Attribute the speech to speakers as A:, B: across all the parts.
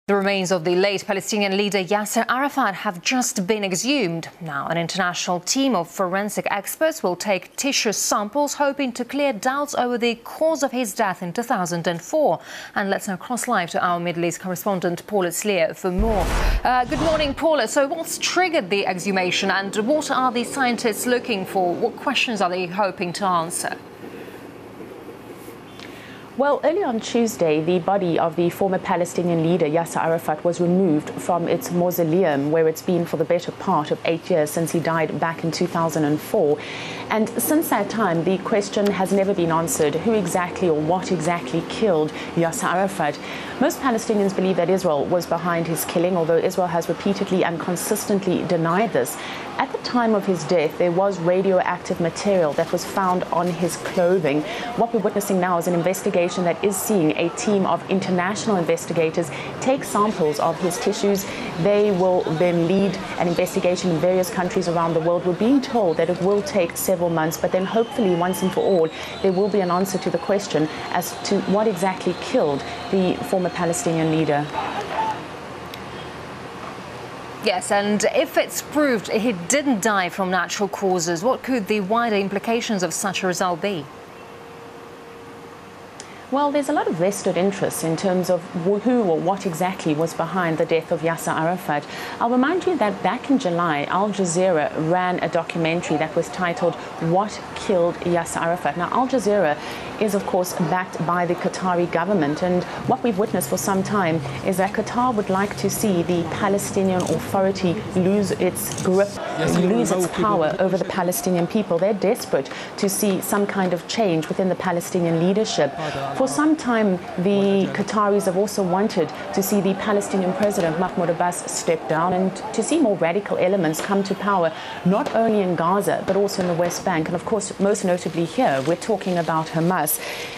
A: The remains of the late Palestinian leader Yasser Arafat have just been exhumed. Now, an international team of forensic experts will take tissue samples, hoping to clear doubts over the cause of his death in 2004. And let's now cross live to our Middle East correspondent, Paula Slier, for more. Good morning, Paula. So what's triggered the exhumation and what are the scientists looking for? What questions are they hoping to answer?
B: Well, early on Tuesday, the body of the former Palestinian leader Yasser Arafat was removed from its mausoleum, where it's been for the better part of 8 years since he died back in 2004. And since that time, the question has never been answered: who exactly or what exactly killed Yasser Arafat? Most Palestinians believe that Israel was behind his killing, although Israel has repeatedly and consistently denied this. At the time of his death, there was radioactive material that was found on his clothing. What we're witnessing now is an investigation that is seeing a team of international investigators take samples of his tissues. They will then lead an investigation in various countries around the world. We're being told that it will take several months, but then hopefully once and for all, there will be an answer to the question as to what exactly killed the former Palestinian leader.
A: Yes, and if it's proved he didn't die from natural causes, what could the wider implications of such a result be?
B: Well, there's a lot of vested interest in terms of who or what exactly was behind the death of Yasser Arafat. I'll remind you that back in July, Al-Jazeera ran a documentary that was titled "What Killed Yasser Arafat?" Now, Al-Jazeera is, of course, backed by the Qatari government, and what we've witnessed for some time is that Qatar would like to see the Palestinian Authority lose its grip, lose its power over the Palestinian people. They're desperate to see some kind of change within the Palestinian leadership. For some time, the Qataris have also wanted to see the Palestinian president, Mahmoud Abbas, step down and to see more radical elements come to power, not only in Gaza, but also in the West Bank. And of course, most notably here, we're talking about Hamas.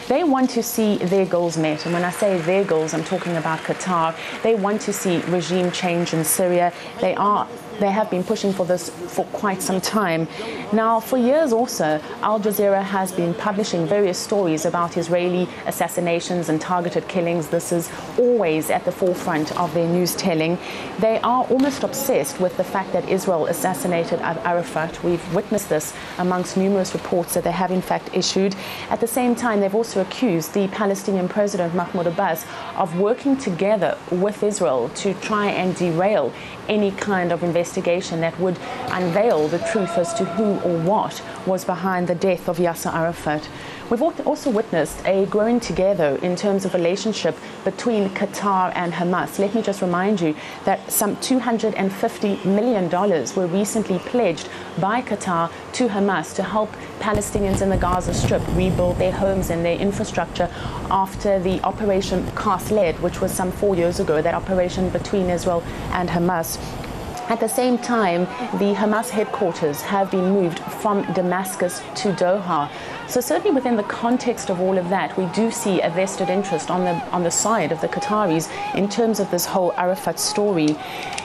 B: They want to see their goals met. And when I say their goals, I'm talking about Qatar. They want to see regime change in Syria. They have been pushing for this for quite some time. Now, for years also, Al Jazeera has been publishing various stories about Israeli assassinations and targeted killings. This is always at the forefront of their news telling. They are almost obsessed with the fact that Israel assassinated Arafat. We've witnessed this amongst numerous reports that they have in fact issued. At the same time, they've also accused the Palestinian president, Mahmoud Abbas, of working together with Israel to try and derail any kind of investigation that would unveil the truth as to who or what was behind the death of Yasser Arafat. We've also witnessed a growing together in terms of relationship between Qatar and Hamas. Let me just remind you that some $250 million were recently pledged by Qatar to Hamas to help Palestinians in the Gaza Strip rebuild their homes and their infrastructure after the Operation Cast Lead, which was some 4 years ago, that operation between Israel and Hamas. At the same time, the Hamas headquarters have been moved from Damascus to Doha. So certainly within the context of all of that, we do see a vested interest on the side of the Qataris in terms of this whole Arafat story.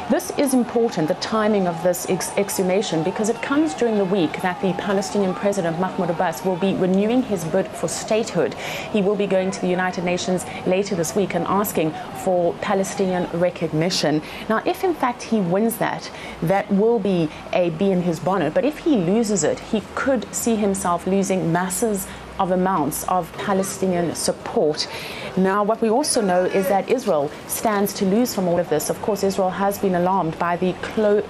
B: This is important, the timing of this exhumation, because it comes during the week that the Palestinian president, Mahmoud Abbas, will be renewing his bid for statehood. He will be going to the United Nations later this week and asking for Palestinian recognition. Now, if in fact he wins that will be a bee in his bonnet. But if he loses it, he could see himself losing masses of amounts of Palestinian support. Now, what we also know is that Israel stands to lose from all of this. Of course, Israel has been alarmed by the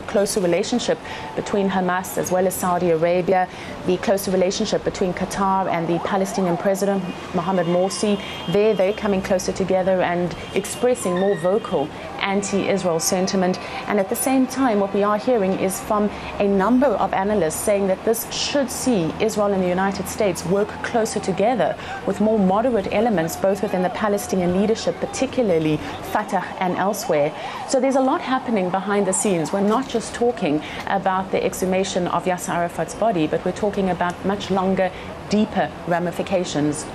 B: closer relationship between Hamas as well as Saudi Arabia, the closer relationship between Qatar and the Palestinian president, Mohammed Morsi. They're coming closer together and expressing more vocal anti-Israel sentiment. And at the same time, what we are hearing is from a number of analysts saying that this should see Israel and the United States work closer together with more moderate elements, both within the Palestinian leadership, particularly Fatah and elsewhere. So there's a lot happening behind the scenes. We're not just talking about the exhumation of Yasser Arafat's body, but we're talking about much longer, deeper ramifications.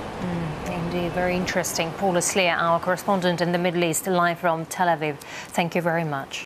A: Indeed, very interesting. Paula Slier, our correspondent in the Middle East, live from Tel Aviv. Thank you very much.